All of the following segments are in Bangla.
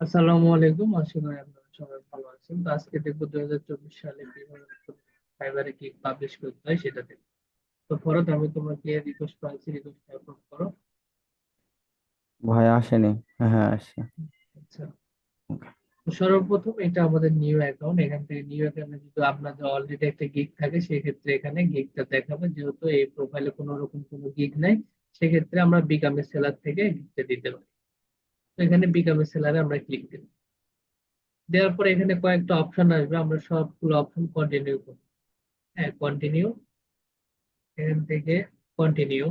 আসসালামু আলাইকুম, আশা করি আপনারা সবাই ভালো আছেন। তো আজকে দেখবো 2024 সালে কিভাবে ফাইবারে কি পাবলিশ করতে হয় সেটা দেখবো। তো ফরদ, আমি তোমাকে রিকোয়েস্ট করেছি, রিকোয়েস্ট অ্যাপ্রুভ করো। ভাই আসেনি। হ্যাঁ হ্যাঁ, আসছে। আচ্ছা, তো সর্বপ্রথম এটা আমাদের নিউ অ্যাকাউন্ট। এখান থেকে নিউ অ্যাকাউন্টে যদি আপনাদের অলরেডি একটা গিগ থাকে সেক্ষেত্রে এখানে গিগটা দেখাবে। যেহেতু এই প্রোফাইলে কোনো রকম কোনো গিগ নাই, সেক্ষেত্রে আমরা বিকামে সেলার থেকে গিগটা দিতে পারি। তো এখানে বিকামে সেলারে আমরা ক্লিক দিই। দেওয়ার পরে এখানে কয়েকটা অপশন আসবে, আমরা সবগুলো অপশন কন্টিনিউ করব। হ্যাঁ, কন্টিনিউ। এখান থেকে কন্টিনিউ,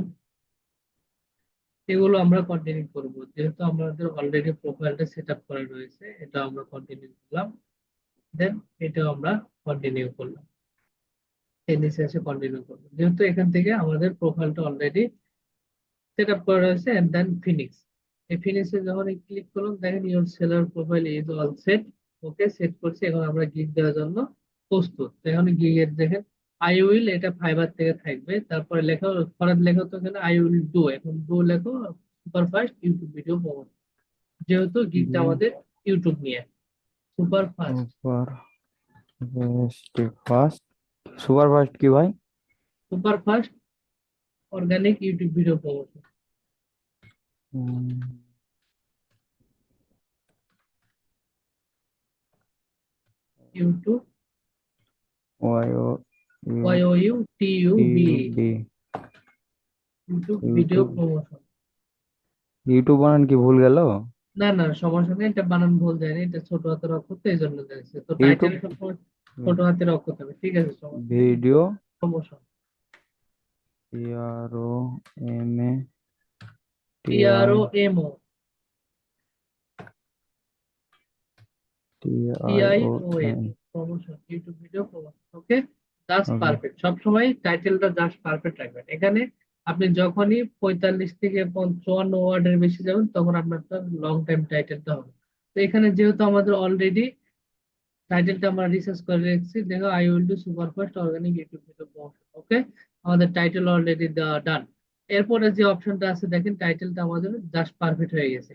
এগুলো আমরা কন্টিনিউ করব। যেহেতু আমাদের অলরেডি প্রোফাইলটা সেট আপ করা রয়েছে, এটা আমরা কন্টিনিউ করলাম। দেন এটাও আমরা কন্টিনিউ করলাম। এর নিচে এসে কন্টিনিউ করবো, যেহেতু এখান থেকে আমাদের প্রোফাইলটা অলরেডি সেট আপ করা রয়েছে। And then phoenix. এই ফিনিক্সে যখন ক্লিক করলাম, দেখেন your seller profile is all set. Okay, set করছি। এখন আমরা গিগ দেওয়ার জন্য প্রস্তুত। তো এখন গিগের দেখেন আই উইল, এটা ফাইবার থেকে থাকবে। তারপরে লেখা ফরাদ, লেখা তো এখানে আই উইল ডু, এখন ডু লেখো সুপারফাস্ট ইউটিউব ভিডিও প্রমোট। যেহেতু গিগটা আমাদের ইউটিউব নিয়ে super fast. Super fast. Super fast কি ভাই? Super fast organic YouTube video promotion. YouTube, Y O U Y O U T U T B, U B. YouTube video YouTube. Promotion. YouTube বানান কি ভুল গেল? না না, সমস্যা নেই, এটা বানান ভুল যায়নি, এটা ছোট হাতের অক্ষর তো এই জন্য দিয়েছে। তো ইউটিউব টাইটেল সবসময় ছোট হাতের অক্ষর হবে, ঠিক আছে, সমস্যা নেই। Video. Promotion, P R O M A T P R I O M O T T I I O O N, N. Promotion, YouTube video promotion. Okay, just okay. Perfect. সবসময় টাইটেলটা জাস্ট পারফেক্ট রাখবেন। এখানে আপনি যখনই 45 থেকে 54 ওয়ার্ডের বেশি যাবেন, তখন আপনার লং টাইম টাইটেলটা হবে। তো এখানে যেহেতু আমাদের অলরেডি টাইটেলটা আমরা রিসার্চ করে রেখেছি, দেখো I will do super fast organic YouTube video promotion. Okay, আমাদের টাইটেল অলরেডি ডান। এরপরে যে অপশনটা আছে দেখেন, টাইটেলটা আমাদের জাস্ট পারফেক্ট হয়ে গেছে।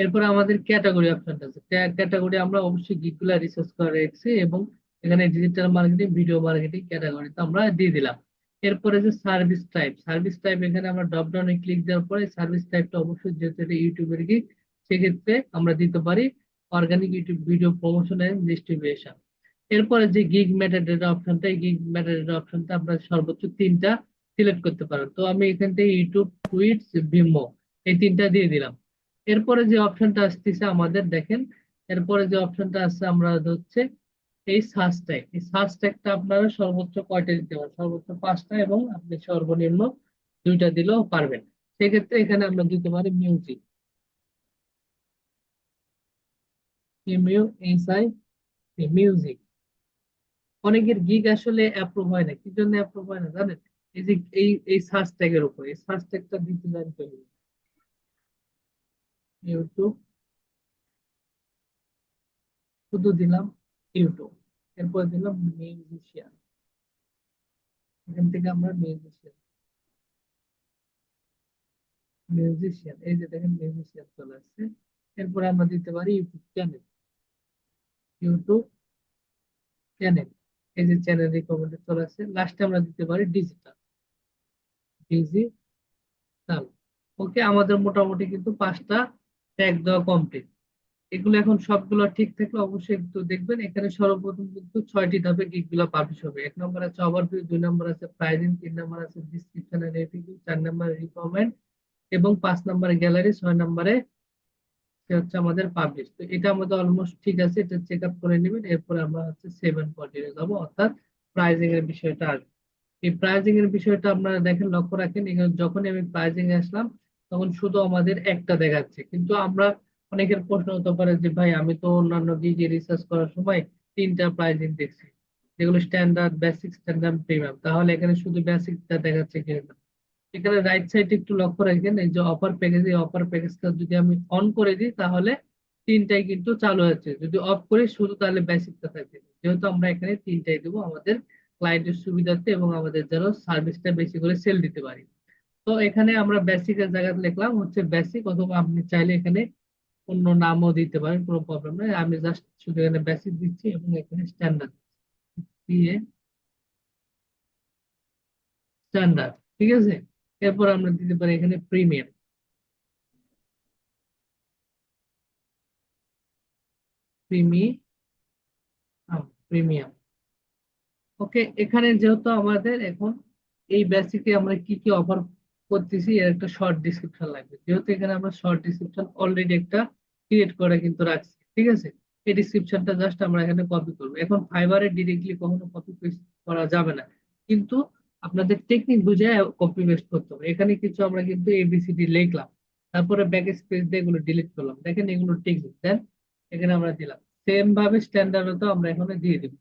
এরপরে আমাদের ক্যাটাগরি অপশনটা আছে। ক্যাটাগরি আমরা অবশ্যই গিগগুলা রিসার্চ করে রেখেছি, এবং এখানে ডিজিটাল মার্কেটিং, ভিডিও মার্কেটিং ক্যাটাগরিতে আমরা দিয়ে দিলাম। এরপরে যে সার্ভিস টাইপ, সার্ভিস টাইপ এখানে আমরা ড্রপ ডাউনে ক্লিক দেওয়ার পরে সার্ভিস টাইপটা অবশ্যই, যেহেতু এটা ইউটিউবের গিগ, সেক্ষেত্রে আমরা দিতে পারি organic YouTube video promotion and distribution. এরপরে যে গিগ মেটাডেটা অপশনটা, এই গিগ মেটাডেটা অপশনটা আপনার সর্বোচ্চ তিনটা সিলেক্ট করতে পারেন। তো আমি এখান থেকে ইউটিউব, টুইটস, ভিমো, এই তিনটা দিয়ে দিলাম। এরপরে যে অপশনটা আসতেছে আমাদের দেখেন, এরপরে যে অপশনটা আছে আমরা হচ্ছে এই সার্চ ট্যাগ। এই সার্চ ট্যাগটা আপনারা সর্বোচ্চ কয়টা দিতে পারেন? সর্বোচ্চ 5টা, এবং আপনি সর্বনিম্ন 2টা দিলেও পারবেন। সেক্ষেত্রে এখানে আমরা দিতে পারি মিউজিক, MUSI, মিউজিক। অনেকের গিগ আসলে অ্যাপ্রুভ হয় না, কি জন্য অ্যাপ্রুভ হয় না জানেন? এই যে এই সার্চ ট্যাগের উপর, এই সার্চ ট্যাগটা দিতে জানতে হবে। ইউটিউব, শুধু দিলাম ইউটিউব। এরপর দিলাম মিউজিশিয়ান। এখান থেকে আমরা মিউজিশিয়ান, মিউজিশিয়ান, এই যে দেখেন মিউজিশিয়ান চলে আসছে। এরপরে আমরা দিতে পারি ইউটিউব চ্যানেল, ইউটিউব চ্যানেল, এই যে চ্যানেল রিকমেন্ডেড চলে আসছে। লাস্টে আমরা দিতে পারি ডিজিটাল, ডিজিটাল। ওকে, আমাদের মোটামুটি কিন্তু 5টা ট্যাগ দেওয়া কমপ্লিট। এগুলো এখন সবগুলো ঠিক থাকলে অবশ্যই একটু দেখবেন, এখানে সর্বপ্রথম কিন্তু 6টি ধাপে গিগ গুলো পাবলিশ হবে। 1 নম্বর আছে ওভারভিউ, 2 নম্বর আছে প্রাইজিং, 3 নম্বর আছে ডিসক্রিপশন এন্ড রিভিউ, 4 নম্বরে রিকমেন্ড, এবং 5 নম্বরে গ্যালারি, 6 নম্বরে হচ্ছে আমাদের পাবলিশ। তো এটা আমাদের অলমোস্ট ঠিক আছে, এটা চেক আপ করে নেবেন। এরপরে আমরা হচ্ছে 7 পয়েন্টে যাবো, অর্থাৎ প্রাইজিং এর বিষয়টা আসবে। এই প্রাইজিং এর বিষয়টা আপনারা দেখেন, লক্ষ্য রাখেন, এখানে যখনই আমি প্রাইজিং এ আসলাম, তখন শুধু আমাদের একটা দেখাচ্ছে। কিন্তু আমরা, অনেকের প্রশ্ন হতে পারে যে ভাই, আমি তো অন্যান্য গিগে রিসার্চ করার সময় 3টা প্রাইজিং দেখছি, যেগুলো স্ট্যান্ডার্ড, বেসিক, স্ট্যান্ডার্ড, প্রিমিয়াম। তাহলে এখানে শুধু বেসিকটা দেখাচ্ছে কিনা? এখানে রাইট সাইডে একটু লক্ষ্য রাখবেন, এই যে অফার প্যাকেজ, এই অফার প্যাকেজটা যদি আমি অন করে দিই, তাহলে তিনটাই কিন্তু চালু আছে। যদি অফ করি শুধু, তাহলে বেসিকটা থাকবে। যেহেতু আমরা এখানে তিনটাই দেবো আমাদের ক্লায়েন্টের সুবিধার্থে, এবং আমাদের যেন সার্ভিসটা বেশি করে সেল দিতে পারি। তো এখানে আমরা বেসিকের জায়গায় লিখলাম হচ্ছে বেসিক, অথবা আপনি চাইলে এখানে অন্য নামও দিতে পারেন, কোনো প্রবলেম নেই। আমি জাস্ট শুধু এখানে বেসিক দিচ্ছি এবং এখানে স্ট্যান্ডার্ড দিয়ে স্ট্যান্ডার্ড। ঠিক আছে, এরপর আমরা দিতে পারি এখানে প্রিমিয়াম। প্রিমিয়াম প্রিমিয়াম ওকে। এখানে যেহেতু আমাদের এখন এই বেসিকে আমরা কি কি অফার করতেছি এর একটা শর্ট ডিসক্রিপশন লাগবে, যেহেতু এখানে আমরা শর্ট ডিসক্রিপশন অলরেডি একটা ক্রিয়েট করে কিন্তু রাখছি। ঠিক আছে, এই ডিসক্রিপশনটা জাস্ট আমরা এখানে কপি করবো। এখন ফাইবারে ডিরেক্টলি কখনো কপি পেস্ট করা যাবে না, কিন্তু আপনাদের টেকনিক বুঝে কপি পেস্ট করতে হবে। এখানে কিছু আমরা কিন্তু এবিসিডি লিখলাম, তারপরে ব্যাক স্পেস দিয়ে এগুলো ডিলিট করলাম। দেখেন এগুলো টেকনিক, দেন এখানে আমরা দিলাম। সেম ভাবে স্ট্যান্ডার্ড তো আমরা এখানে দিয়ে দিব।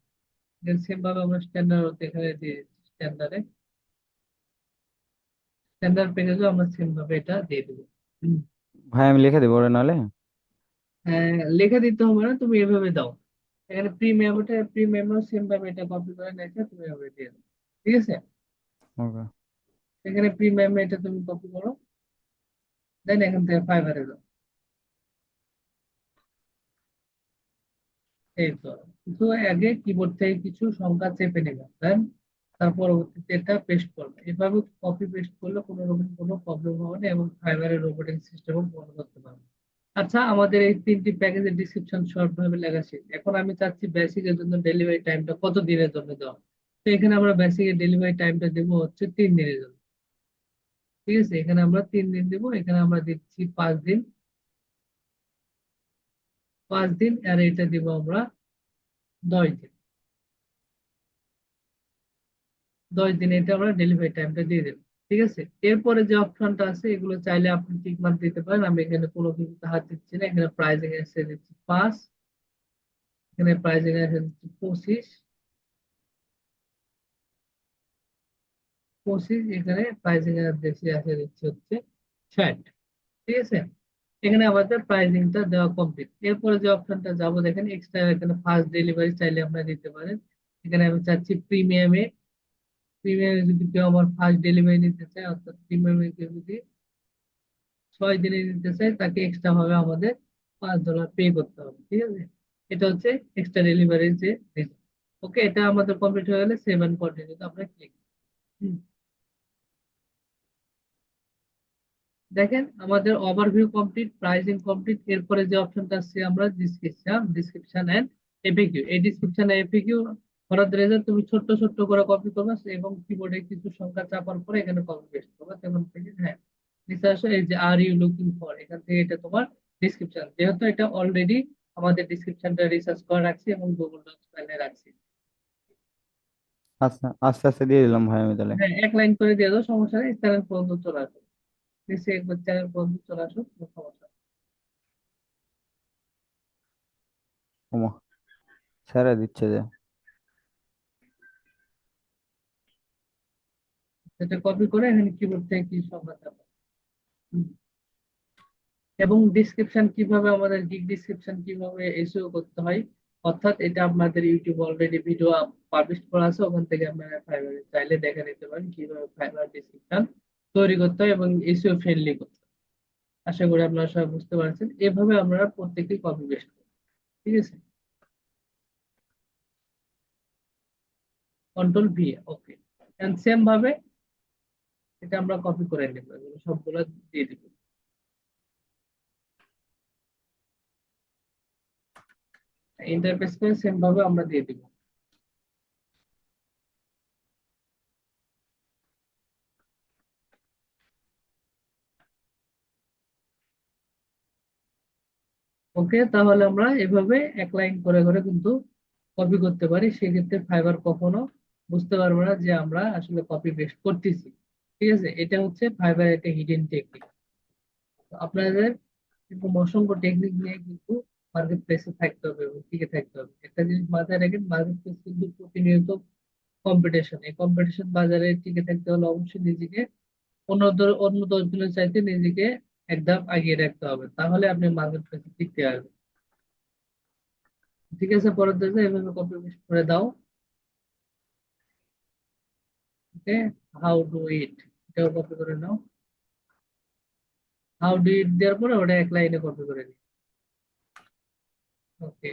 সেম ভাবে আমরা স্ট্যান্ডার্ড এখানে দিয়ে স্ট্যান্ডার্ডে স্ট্যান্ডার্ড প্যাকেজও আমরা সেম ভাবে এটা দিয়ে দেবো। হুম। ভাই আমি লিখে দেবো ওটা নাহলে। লিখে দিতে হবে না, তুমি এভাবে দাও। এখানে প্রিমিয়ামটা প্রিমিয়ামও সেম ভাবে এটা কপি করে নিয়ে তুমি এভাবে দিয়ে দাও। ঠিক আছে, ওকে। এখানে প্রিমিয়াম এটা তুমি কপি করো, দেন এখান থেকে ফাইবারে দাও। এই তো, কিন্তু আগে কিবোর্ড থেকে কিছু সংখ্যা চেপে নেবে, দেন তার পরবর্তীতে এটা পেস্ট করবে। এভাবে কপি পেস্ট করলে কোনো রকম কোনো প্রবলেম হবে না এবং ফাইবারের রোবোটিং সিস্টেমও ব্যবহার করতে পারবে। আচ্ছা, আমাদের এই তিনটি প্যাকেজের ডিসক্রিপশন শর্ট ভাবে লেখা শেষ। এখন আমি চাচ্ছি বেসিকের জন্য ডেলিভারি টাইমটা কত দিনের জন্য দেওয়া। তো এখানে আমরা বেসিকের ডেলিভারি টাইমটা দেবো হচ্ছে 3 দিনের জন্য। ঠিক আছে, এখানে আমরা 3 দিন দেবো, এখানে আমরা দিচ্ছি 5 দিন। 5 দিন আর এটা দিব আমরা 10 দিন। 10 দিন এটা আমরা ডেলিভারি টাইমটা দিয়ে দেবো। ঠিক আছে, এরপরে যে অপশনটা আছে এগুলো চাইলে আপনি টিক মার্ক দিতে পারেন। আমি এখানে কোনো কিছু হাত দিচ্ছি না, এখানে প্রাইসিং এসে দিচ্ছি 5, এখানে প্রাইসিং এসে দিচ্ছি 25, এখানে প্রাইসিং এর বেশি আসে দিচ্ছে হচ্ছে 60। ঠিক আছে, এখানে আমাদের প্রাইসিংটা দেওয়া কমপ্লিট। এরপরে যে অপশনটা যাবো দেখেন এক্সট্রা, এখানে ফার্স্ট ডেলিভারি চাইলে আমরা দিতে পারেন। এখানে আমি চাচ্ছি প্রিমিয়ামে। প্রিমিয়ামে যদি কেউ আমার ফার্স্ট ডেলিভারি নিতে চায়, অর্থাৎ প্রিমিয়ামে কেউ যদি 6 দিনে নিতে চায়, তাকে এক্সট্রা ভাবে আমাদের $5 পে করতে হবে। ঠিক আছে, এটা হচ্ছে এক্সট্রা ডেলিভারি যে রিজন। ওকে, এটা আমাদের কমপ্লিট হয়ে গেলে সেভ এন্ড কন্টিনিউ আমরা ক্লিক। দেখেন আমাদের ওভারভিউ কমপ্লিট, প্রাইসিং কমপ্লিট। এরপরে যে অপশনটা আছে আমরা ডিসক্রিপশন এন্ড এফএকিউ। এই description FAQ for the result তুমি ছোট্ট ছোট্ট করে কপি করবে এবং কিবোর্ডে কিছু সংখ্যা চাপার পরে এখানে কপি পেস্ট করবে। তেমন থেকে হ্যাঁ, নিচে আসো, এই যে আর ইউ লুকিং ফর, এখান থেকে এটা তোমার ডিসক্রিপশন। যেহেতু এটা অলরেডি আমাদের ডিসক্রিপশনটা রিসার্চ করে রাখছি এবং গুগল ডক্স ফাইলে রাখছি। আচ্ছা, আস্তে আস্তে দিয়ে দিলাম ভাই আমি তাহলে। হ্যাঁ, এক লাইন করে দিয়ে দাও, সমস্যা নেই। চ্যানেল পর্যন্ত চলে আসো, নিচে একবার চ্যানেল পর্যন্ত চলে আসো, কোনো সমস্যা নেই। ওমা, ছেড়ে দিচ্ছে যে। সেটা কপি করে এখানে কিবোর্ড থেকে কি সংখ্যা চাপো। হুম। এবং ডিসক্রিপশন কিভাবে, আমাদের গিগ ডিসক্রিপশন কিভাবে এসইও করতে হয়, অর্থাৎ এটা আপনাদের ইউটিউব অলরেডি ভিডিও পাবলিশ করা আছে, ওখান থেকে আপনারা ফাইবারে চাইলে দেখে নিতে পারেন কিভাবে ফাইবার ডিসক্রিপশন তৈরি করতে হয় এবং এসইও ফ্রেন্ডলি করতে হয়। আশা করি আপনারা সবাই বুঝতে পারছেন। এভাবে আপনারা প্রত্যেকটি কপি পেস্ট করুন। ঠিক আছে, control V, okay. And same ভাবে এটা আমরা কপি করে নেব, এগুলো সবগুলো দিয়ে দিব। ইন্টারফেস করে সেম ভাবে আমরা দিয়ে দিব। ওকে, তাহলে আমরা এভাবে এক লাইন করে করে কিন্তু কপি করতে পারি। সেক্ষেত্রে ফাইবার কখনো বুঝতে পারবে না যে আমরা আসলে কপি পেস্ট করতেছি। ঠিক আছে, এটা হচ্ছে ফাইবার একটা হিডেন টেকনিক। আপনাদের কিন্তু অসংখ্য টেকনিক নিয়ে কিন্তু মার্কেট প্লেসে থাকতে হবে এবং টিকে থাকতে হবে। একটা জিনিস মাথায় রাখেন, মার্কেট প্লেস কিন্তু প্রতিনিয়ত কম্পিটিশন। এই কম্পিটিশন বাজারে টিকে থাকতে হলে অবশ্যই নিজেকে অন্য 10 জনের চাইতে নিজেকে এক ধাপ আগিয়ে রাখতে হবে, তাহলে আপনি মার্কেট প্লেসে টিকতে পারবেন। ঠিক আছে, পরের দিকে এভাবে কপি পেস্ট করে দাও। ওকে, হাউ ডু ইট, এটাও কপি করে নাও। হাউ ডু ইট দেওয়ার পরে ওটা এক লাইনে কপি করে নিই। ওকে,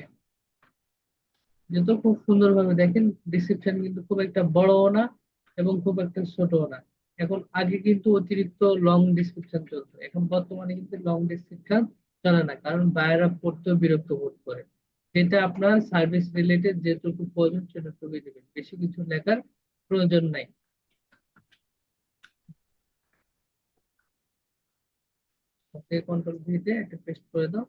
যেহেতু খুব সুন্দরভাবে দেখেন, ডিসক্রিপশন কিন্তু খুব একটা বড়ও না এবং খুব একটা ছোটও না। এখন আগে কিন্তু অতিরিক্ত লং ডিসক্রিপশন চলতো, এখন বর্তমানে কিন্তু লং ডিসক্রিপশন চলে না, কারণ বায়েরা পড়তেও বিরক্ত বোধ করে। যেটা আপনার সার্ভিস রিলেটেড যেটুকু প্রয়োজন সেটুকুই দেবেন, বেশি কিছু লেখার প্রয়োজন নাই। ওকে, কন্ট্রোল ভি দিয়ে একটা পেস্ট করে দাও।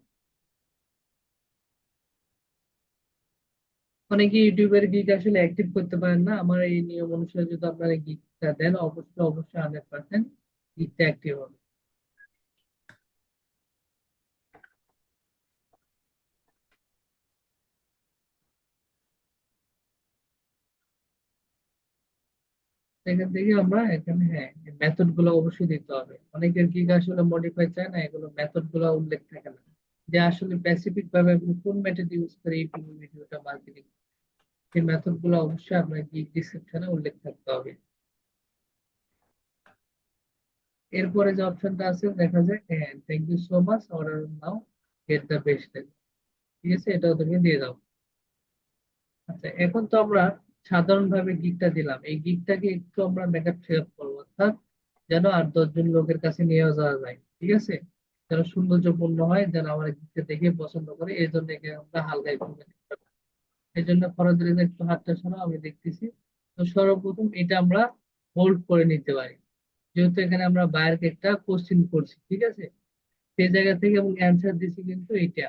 অনেকে ইউটিউবের গিগ আসলে অ্যাক্টিভ করতে পারেন না, আমার এই নিয়ম অনুসারে যদি আপনারা গিগটা দেন, অবশ্যই অবশ্যই 100% গিগটা অ্যাক্টিভ হবে। এখান থেকে আমরা এখানে, হ্যাঁ, মেথড গুলো অবশ্যই দিতে হবে। অনেকের গিগ আসলে মডিফাই চায় না, এগুলো মেথড গুলো উল্লেখ থাকে না, যে আসলে স্পেসিফিক ভাবে আপনি কোন মেথড ইউজ করে ইউটিউব ভিডিওটা মার্কেটিং, সেই মেথড গুলো অবশ্যই আপনার গিগ ডিসক্রিপশনে উল্লেখ থাকতে হবে। এরপরে যে অপশনটা আছে দেখা যায়, হ্যাঁ, thank you so much, order now, get the best. ঠিক আছে, এটাও তুমি দিয়ে দাও। আচ্ছা, এখন তো আমরা সাধারণভাবে গিগটা দিলাম, এই গিগটাকে একটু আমরা মেকআপ শেপ করবো, অর্থাৎ যেন আর 10 জন লোকের কাছে নিয়ে যাওয়া যায়। ঠিক আছে, যেন সৌন্দর্যপূর্ণ হয়, যেন আমার গিগটা দেখে পছন্দ করে, এই জন্য একে আমরা হালকা একটু makeup করবো। এই জন্য ফরজের একটু হাতটা সরাও, আমি দেখতেছি। তো সর্বপ্রথম এটা আমরা হোল্ড করে নিতে পারি, যেহেতু এখানে আমরা বায়ারকে একটা কোশ্চিন করছি। ঠিক আছে, সেই জায়গা থেকে এবং অ্যান্সার দিছি কিন্তু এইটা।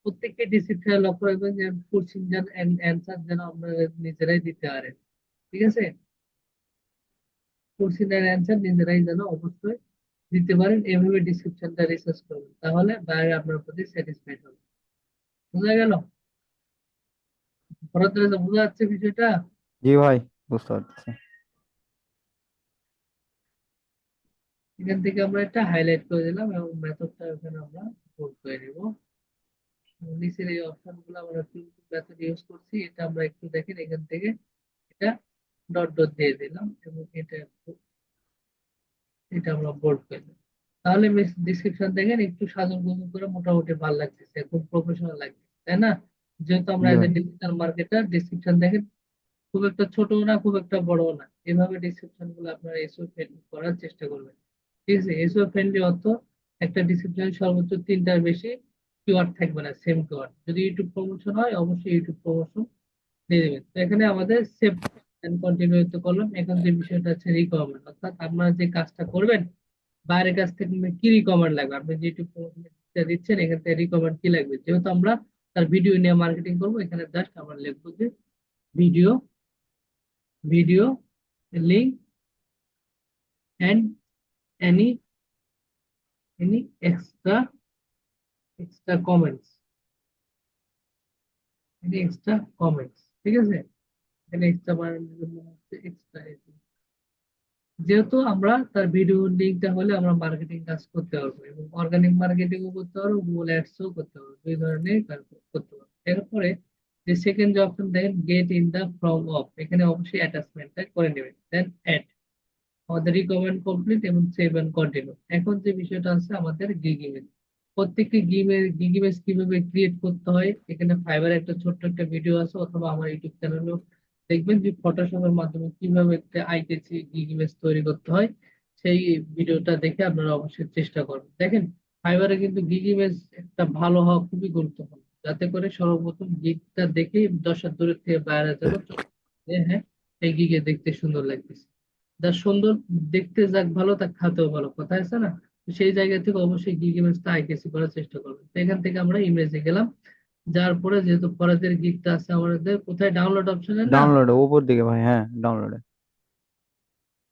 প্রত্যেককে ডিসিপ্লিনে লক্ষ্য রাখবেন যে কোশ্চিন যেন অ্যান্সার যেন আপনারা নিজেরাই দিতে পারেন। ঠিক আছে, কোশ্চিনের অ্যান্সার নিজেরাই যেন অবশ্যই দিতে পারেন, এভাবে ডিসক্রিপশনটা রিসার্চ করবেন, তাহলে বাইরে আপনার প্রতি স্যাটিসফাইড হবে। বোঝা গেল? ভরত রেজা, বোঝা যাচ্ছে বিষয়টা? জি ভাই, বুঝতে পারছি। এখান থেকে আমরা এটা হাইলাইট করে দিলাম এবং মেথডটা এখানে আমরা পুট করে দিব। নিচের এই অপশন গুলো আমরা মেথড ইউজ করছি, এটা আমরা একটু দেখেন এখান থেকে, এটা ডট ডট দিয়ে দিলাম এবং এটা আমরা বোল্ড করে দিলাম। তাহলে ডিসক্রিপশন দেখেন একটু সাজানো গুজু করে মোটামুটি ভালো লাগতেছে, খুব প্রফেশনাল লাগছে, তাই না? যেহেতু আমরা জি এজ এ ভাই। ডিজিটাল মার্কেটার, ডিসক্রিপশন দেখেন খুব একটা ছোটও না খুব একটা বড়ও না, এভাবে ডিসক্রিপশন গুলো আপনারা এসও ফ্রেন্ডলি করার চেষ্টা করবেন। ঠিক আছে, এসও ফ্রেন্ডলি অর্থ একটা ডিসক্রিপশন সর্বোচ্চ 3টার বেশি কিওয়ার্ড থাকবে না, সেম কিওয়ার্ড। যদি ইউটিউব প্রমোশন হয়, অবশ্যই ইউটিউব প্রমোশন দিয়ে দেবেন। তো এখানে আমাদের সেভ এন্ড কন্টিনিউ তো করলাম। এখন যে বিষয়টা আছে রিকোয়ারমেন্ট, অর্থাৎ আপনারা যে কাজটা করবেন, বাইরের কাছ থেকে কি রিকোয়ারমেন্ট লাগবে, আপনি যে ইউটিউব প্রমোশন দিচ্ছেন, এখান থেকে রিকোয়ারমেন্ট কি লাগবে। যেহেতু আমরা তার ভিডিও নিয়ে মার্কেটিং করবো, এখানে জাস্ট আমরা লিখবো যে video, video link and any extra comments, any extra comments। ঠিক আছে, এখানে এক্সট্রা বানানোর জন্য হচ্ছে এক্সট্রা। যেহেতু আমরা তার ভিডিও লিঙ্কটা হলে আমরা মার্কেটিং কাজ করতে পারবো এবং অর্গানিক মার্কেটিংও করতে পারবো, গুগল অ্যাডসও করতে পারবো, দুই ধরনের কাজ করতে পারবো। এরপরে যে সেকেন্ড যে অপশন দেখেন, get in the from of, এখানে অবশ্যই অ্যাটাচমেন্টটা করে নেবেন, দেন অ্যাড। আমাদের রিকমেন্ড কমপ্লিট এবং সেভ এন্ড কন্টিনিউ। এখন যে বিষয়টা আছে আমাদের গিগ ইমেজ, প্রত্যেকটি গিগ ইমেজ কিভাবে ক্রিয়েট করতে হয়, এখানে ফাইবার একটা ছোট্ট একটা ভিডিও আছে, অথবা আমার ইউটিউব চ্যানেলেও দেখবেন যে ফটোশপের মাধ্যমে কিভাবে একটা আইটেসি গিগ ইমেজ তৈরি করতে হয়, সেই ভিডিওটা দেখে আপনারা অবশ্যই চেষ্টা করবেন। দেখেন, ফাইবারে কিন্তু গিগ ইমেজ একটা ভালো হওয়া খুবই গুরুত্বপূর্ণ, যাতে করে সর্বপ্রথম গিগটা দেখেই দর্শক দূরের থেকে বাইরে যেন চোখ, হ্যাঁ, এই গিগে দেখতে সুন্দর লাগতেছে। যার সুন্দর দেখতে, যাক ভালো, তার খাতেও ভালো, কথা আছে না? তো সেই জায়গা থেকে অবশ্যই গিগ ইমেজটা আইকেসি করার চেষ্টা করবেন। তো এখান থেকে আমরা ইমেজে গেলাম, যার পরে যেহেতু পরের গিগটা আছে আমাদের কোথায়, ডাউনলোড অপশনে না, ডাউনলোডে উপর দিকে ভাই, হ্যাঁ ডাউনলোডে।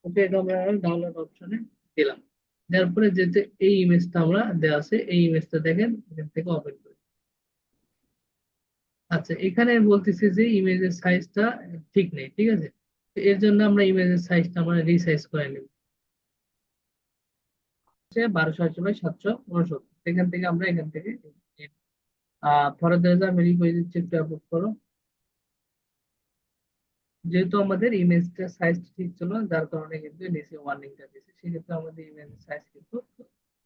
ওকে, এটা আমরা ডাউনলোড অপশনে দিলাম। যার পরে যেতে এই ইমেজটা আমরা দেওয়া আছে, এই ইমেজটা দেখেন এখান থেকে ওপেন করি। আচ্ছা, এখানে বলতেছি যে ইমেজের সাইজটা ঠিক নেই। ঠিক আছে, তো এর জন্য আমরা ইমেজের সাইজটা আমরা রিসাইজ করে নেব, 1280 বাই 769। এখান থেকে আমরা এখান থেকে ফরদ রেজা মেরি করে দিচ্ছি, একটু আপলোড করো। যেহেতু আমাদের ইমেজটা সাইজ ঠিক ছিল না, যার কারণে কিন্তু নিচে ওয়ার্নিংটা দিয়েছে, সেক্ষেত্রে আমাদের ইমেজ সাইজ কিন্তু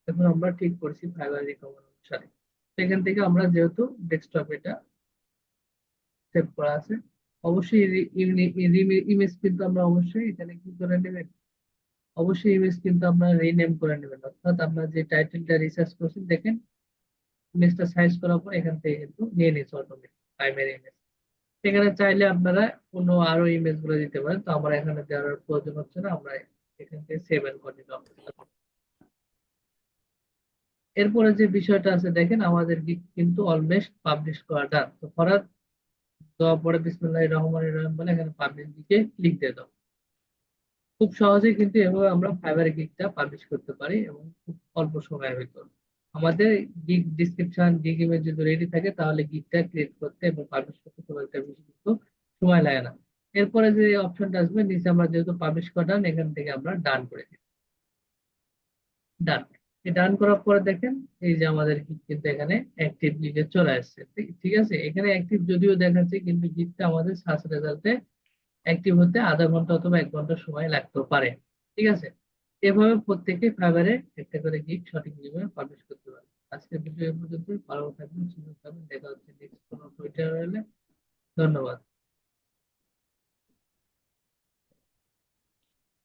এখন আমরা ঠিক করছি ফাইবার রিকভার অনুসারে। এখান থেকে আমরা যেহেতু ডেস্কটপ এটা সেভ করা আছে, অবশ্যই ইমেজ কিন্তু আমরা অবশ্যই এখানে কি করে নেবেন, অবশ্যই ইমেজ কিন্তু আপনারা রিনেম করে নেবেন, অর্থাৎ আপনার যে টাইটেলটা রিসার্চ করছেন দেখেন ইমেজটা সাইজ করার পর এখান থেকে কিন্তু নিয়ে নিচ্ছে অটোমেটিক প্রাইমারি ইমেজ। এখানে চাইলে আপনারা কোনো আরো ইমেজ গুলো দিতে পারেন, তো আমরা এখানে দেওয়ার প্রয়োজন হচ্ছে না, আমরা এখান থেকে সেভ এন্ড কন্টিনিউ। এরপরে যে বিষয়টা আছে দেখেন আমাদের গিগ কিন্তু অলমোস্ট পাবলিশ করা ডান। তো করার দেওয়ার পরে বিসমিল্লাহির রহমানির রহিম বলে এখানে পাবলিশ দিকে ক্লিক দিয়ে দাও। খুব সহজেই কিন্তু এভাবে আমরা ফাইবার গিগটা পাবলিশ করতে পারি এবং খুব অল্প সময়ের ভিতর। আমাদের গিগ ডিসক্রিপশন গিগ ইমেজ যদি রেডি থাকে তাহলে গিগটা ক্রিয়েট করতে এবং পাবলিশ করতে খুব একটা বেশি কিন্তু সময় লাগে না। এরপরে যে অপশনটা আসবে নিচে আমরা যেহেতু পাবলিশ করা done, এখান থেকে আমরা ডান করে দিই, ডান। ডান করার পরে দেখেন এই যে আমাদের গিগ কিন্তু এখানে অ্যাক্টিভ গিগে চলে আসছে। ঠিক আছে, এখানে অ্যাক্টিভ যদিও দেখাচ্ছে কিন্তু গিগটা আমাদের সার্চ রেজাল্টে অ্যাক্টিভ হতে আধা ঘন্টা অথবা 1 ঘন্টা সময় লাগতেও পারে। ঠিক আছে, এভাবে প্রত্যেকে ফাইবারে একটা করে গিগ সঠিক নিয়মে পাবলিশ করতে পারে। আজকের ভিডিও এই পর্যন্ত, ভালো থাকবেন, সুন্দর থাকবেন, দেখা হচ্ছে নেক্সট কোনো টুইটার হলে। ধন্যবাদ।